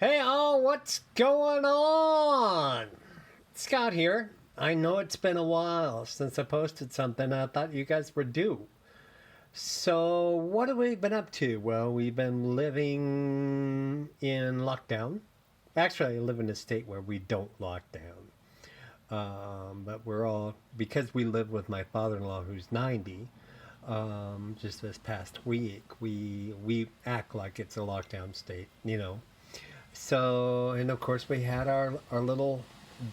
Hey all, what's going on? Scott here. I know it's been a while since I posted something. I thought you guys were due. So, what have we been up to? Well, we've been living in lockdown. Actually, I live in a state where we don't lock down. But we're all, because we live with my father in law who's 90, just this past week, we act like it's a lockdown state. So, and of course, we had our little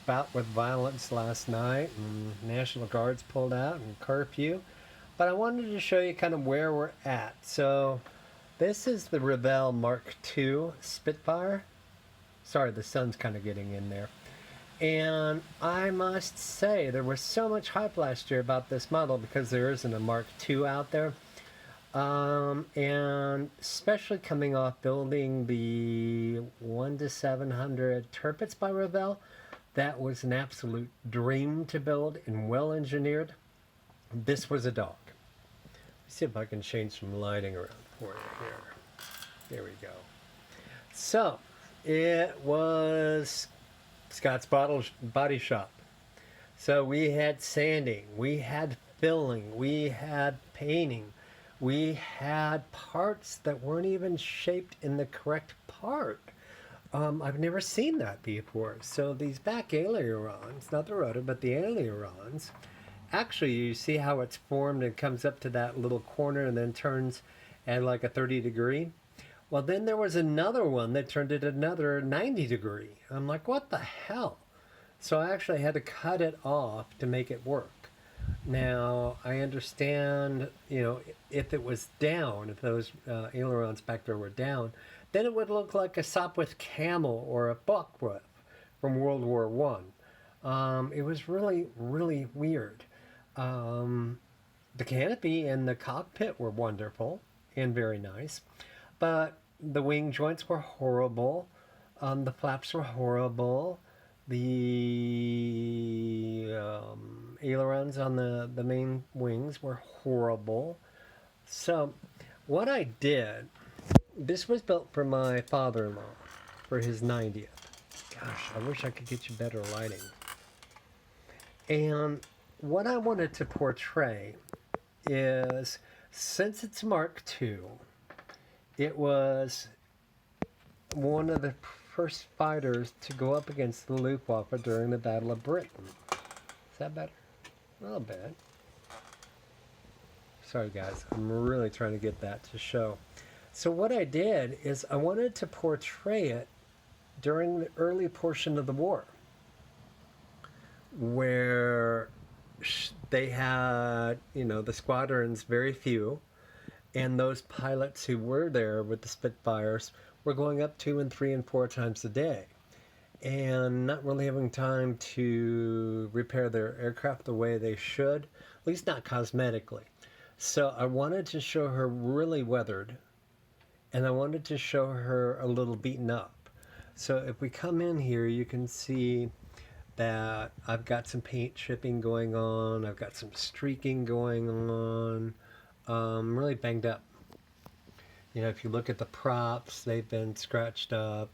bout with violence last night, and National Guards pulled out and curfew. But I wanted to show you kind of where we're at. So, this is the Revell Mark II Spitfire. Sorry, the sun's kind of getting in there. And I must say, there was so much hype last year about this model because there isn't a Mark II out there. And especially coming off building the 1 to 700 Tirpitz by Revell, that was an absolute dream to build and well engineered. This was a dog. Let's see if I can change some lighting around for you here. There we go. So, it was Scott's Body Shop. So we had sanding, we had filling, we had painting. We had parts that weren't even shaped in the correct part. I've never seen that before. So these back ailerons, not the rotor, but the ailerons, actually you see how it's formed and comes up to that little corner and then turns at like a 30 degree. Well, then there was another one that turned at another 90 degree. I'm like, what the hell? So I actually had to cut it off to make it work. Now, I understand, if it was down, if those ailerons back there were down, then it would look like a Sopwith Camel or a Buckwhip from World War I. It was really, really weird. The canopy and the cockpit were wonderful and very nice, but the wing joints were horrible. The flaps were horrible. The ailerons on the main wings were horrible. So what I did, this was built for my father-in-law for his 90th. Gosh, I wish I could get you better lighting. And what I wanted to portray is, since it's Mark II, it was one of the first fighters to go up against the Luftwaffe during the Battle of Britain. Is that better? A little bit. Sorry guys, I'm really trying to get that to show. So what I did is I wanted to portray it during the early portion of the war, where they had, the squadrons, very few, and those pilots who were there with the Spitfires were going up 2 and 3 and 4 times a day and not really having time to repair their aircraft the way they should, at least not cosmetically. So I wanted to show her really weathered, and I wanted to show her a little beaten up. So if we come in here, you can see that I've got some paint chipping going on, I've got some streaking going on, really banged up. If you look at the props, they've been scratched up.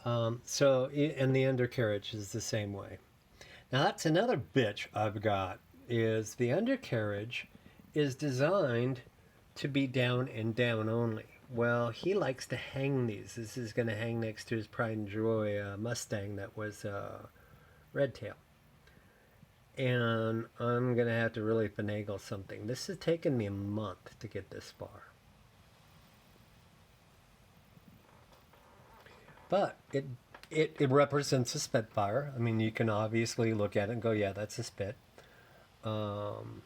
And the undercarriage is the same way. Now that's another bitch I've got, is the undercarriage is designed to be down and down only. Well, he likes to hang these. This is going to hang next to his Pride and Joy Mustang that was red tail. And I'm going to have to really finagle something. This has taken me a month to get this far. But it represents a Spitfire. I mean, you can obviously look at it and go, yeah, that's a Spit. And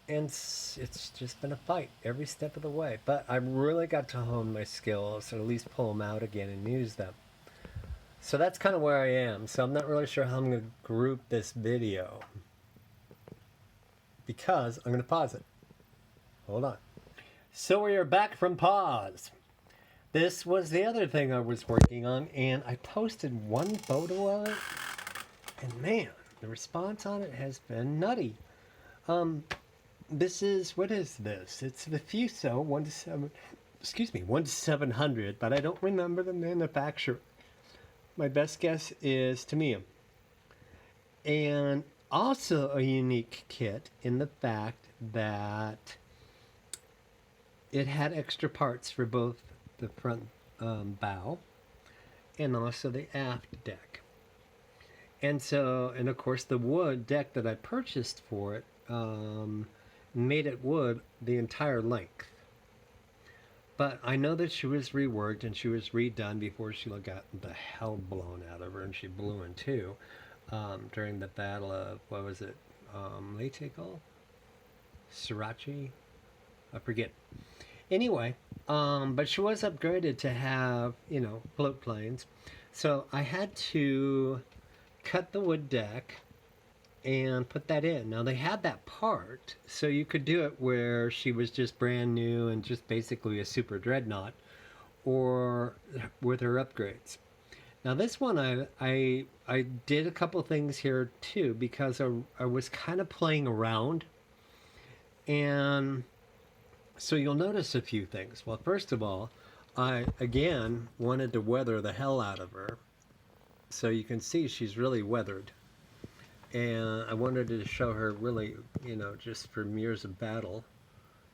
it's just been a fight every step of the way. But I really got to hone my skills, or at least pull them out again and use them. So that's kind of where I am. So I'm not really sure how I'm going to group this video, because I'm going to pause it. Hold on. So we are back from pause. This was the other thing I was working on, and I posted one photo of it, and man, the response on it has been nutty. This is, what is this? It's the Fuso 1 to 700, but I don't remember the manufacturer. My best guess is Tamiya. And also a unique kit in the fact that it had extra parts for both the front bow and also the aft deck. And so, and of course, the wood deck that I purchased for it made it wood the entire length. But I know that she was reworked and she was redone before she got the hell blown out of her, and she blew in two during the battle of, what was it, Leyte, Sriracha? I forget. Anyway, but she was upgraded to have, float planes. So I had to cut the wood deck and put that in. Now they had that part, so you could do it where she was just brand new and just basically a super dreadnought, or with her upgrades. Now this one, I did a couple things here too, because I was kind of playing around, and so you'll notice a few things. Well, first of all, I again wanted to weather the hell out of her, so you can see she's really weathered. And I wanted to show her really, just from years of battle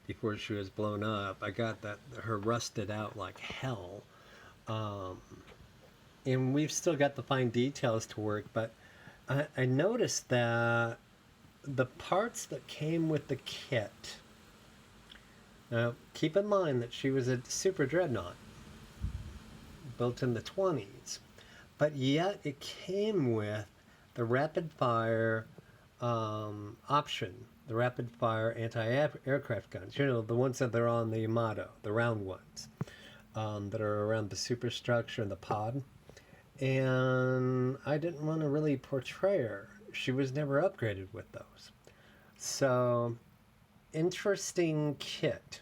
before she was blown up. I got that her rusted out like hell. And we've still got the fine details to work, but I noticed that the parts that came with the kit, now keep in mind that she was a super dreadnought built in the 20s, but yet it came with the rapid fire option, the rapid fire anti-aircraft guns, the ones that are on the Yamato, the round ones that are around the superstructure and the pod. And I didn't want to really portray her. She was never upgraded with those. So, interesting kit.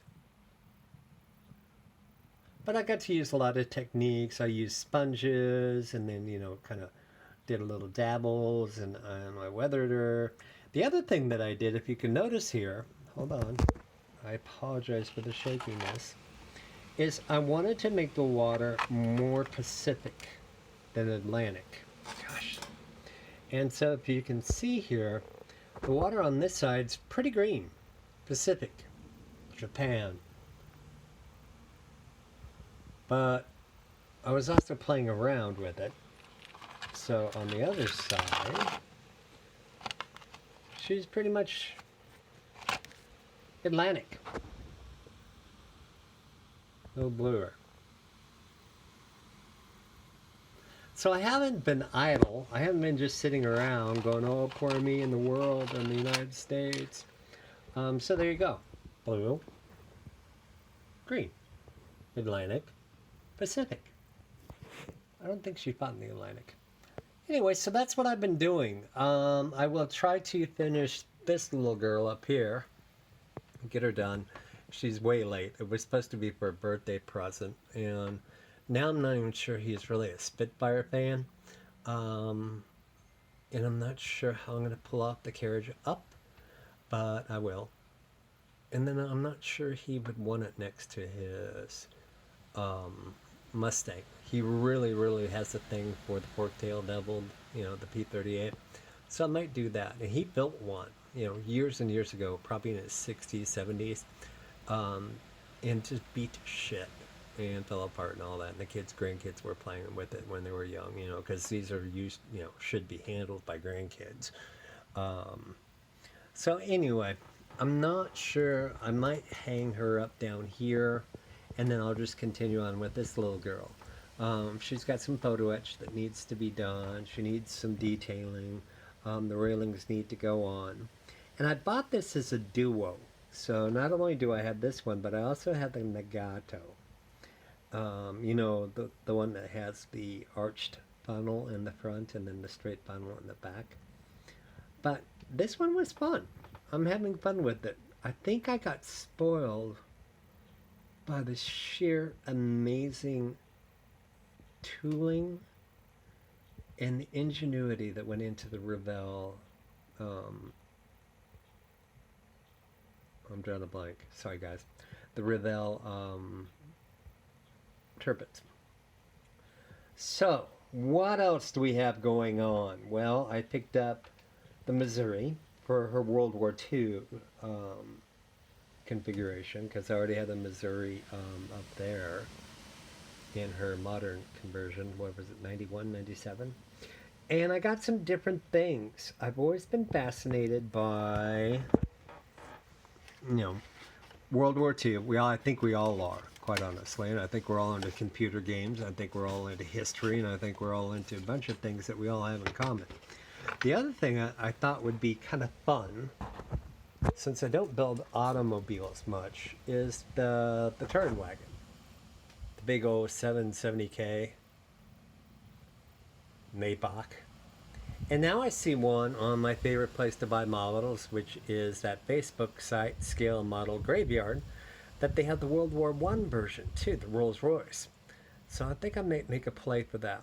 But I got to use a lot of techniques. I used sponges and then, kind of did a little dabbles, and I weathered her. The other thing that I did, if you can notice here, hold on, I apologize for the shakiness, is I wanted to make the water more Pacific than Atlantic. Gosh. And so if you can see here, the water on this side's pretty green. Pacific, Japan. But I was also playing around with it. So on the other side, she's pretty much Atlantic. No bluer. So I haven't been idle. I haven't been just sitting around going, oh, poor me in the world and the United States. So there you go. Blue, green, Atlantic, Pacific. I don't think she fought in the Atlantic. Anyway, so that's what I've been doing. I will try to finish this little girl up here. Get her done. She's way late. It was supposed to be for a birthday present. And now I'm not even sure he's really a Spitfire fan. And I'm not sure how I'm going to pull off the carriage up. But I will. And then I'm not sure he would want it next to his Mustang. He really, really has a thing for the fork-tailed devil, the P-38. So I might do that. And he built one, years and years ago, probably in his 60s, 70s, and just beat shit and fell apart and all that. And the grandkids were playing with it when they were young, because these are used, should be handled by grandkids. So anyway, I'm not sure. I might hang her up down here, and then I'll just continue on with this little girl. She's got some photo etch that needs to be done. She needs some detailing. The railings need to go on. And I bought this as a duo. So not only do I have this one, but I also have the Nagato. The one that has the arched funnel in the front and then the straight funnel in the back. But this one was fun. I'm having fun with it. I think I got spoiled by the sheer amazing tooling and the ingenuity that went into the Revell. I'm drawing a blank. Sorry, guys. The Revell Tirpitz. So, what else do we have going on? Well, I picked up the Missouri for her World War II configuration because I already had the Missouri up there in her modern conversion. What was it, 91, 97? And I got some different things. I've always been fascinated by, you know, World War II. I think we all are, quite honestly. And I think we're all into computer games. I think we're all into history. And I think we're all into a bunch of things that we all have in common. The other thing I thought would be kind of fun, since I don't build automobiles much, is the turn wagon. The big old 770K Maybach. And now I see one on my favorite place to buy models, which is that Facebook site, Scale Model Graveyard, that they have the World War I version too, the Rolls Royce. So I think I may make a play for that.